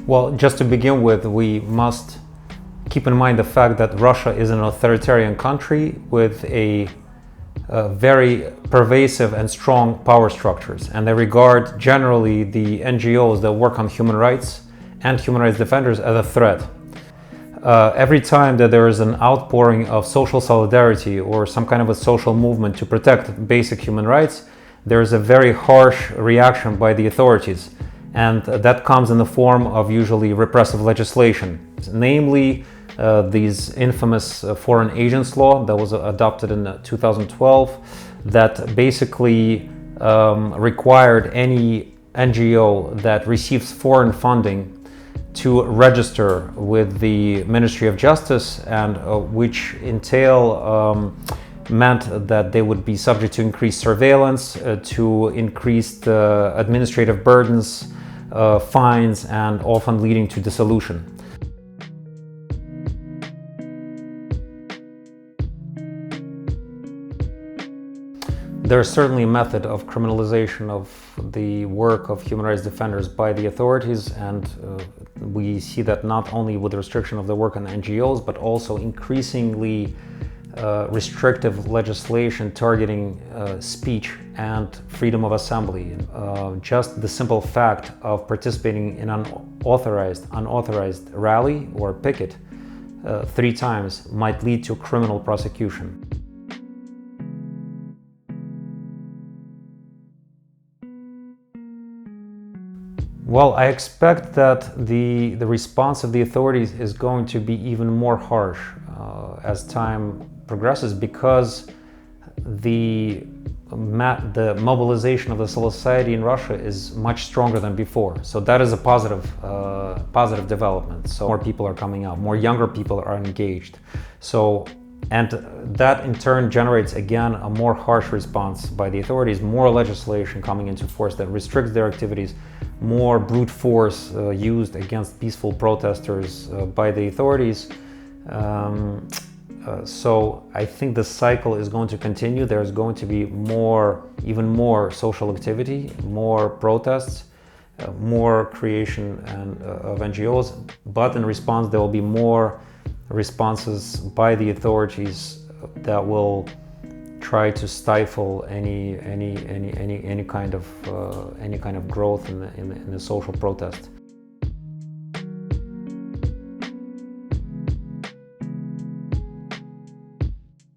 Well, just to begin with, we must keep in mind the fact that Russia is an authoritarian country with a very pervasive and strong power structures, and they regard generally the NGOs that work on human rights and human rights defenders as a threat. Every time that there is an outpouring of social solidarity or some kind of a social movement to protect basic human rights, there is a very harsh reaction by the authorities, and that comes in the form of usually repressive legislation, namely these infamous foreign agents law that was adopted in 2012 that basically required any NGO that receives foreign funding to register with the Ministry of Justice, and which meant that they would be subject to increased surveillance, to increased administrative burdens, fines, and often leading to dissolution. There's certainly a method of criminalization of the work of human rights defenders by the authorities, and we see that not only with the restriction of the work on NGOs, but also increasingly restrictive legislation targeting speech and freedom of assembly. Just the simple fact of participating in an unauthorized rally or picket 3 times might lead to criminal prosecution. Well, I expect that the response of the authorities is going to be even more harsh as time progresses, because the mobilization of the civil society in Russia is much stronger than before. So that is a positive development. So more people are coming out, more younger people are engaged. And that in turn generates again a more harsh response by the authorities, more legislation coming into force that restricts their activities, more brute force used against peaceful protesters by the authorities. So I think the cycle is going to continue. There's going to be even more social activity, more protests, more creation of NGOs, but in response there will be more responses by the authorities that will try to stifle any kind of growth in the social protest.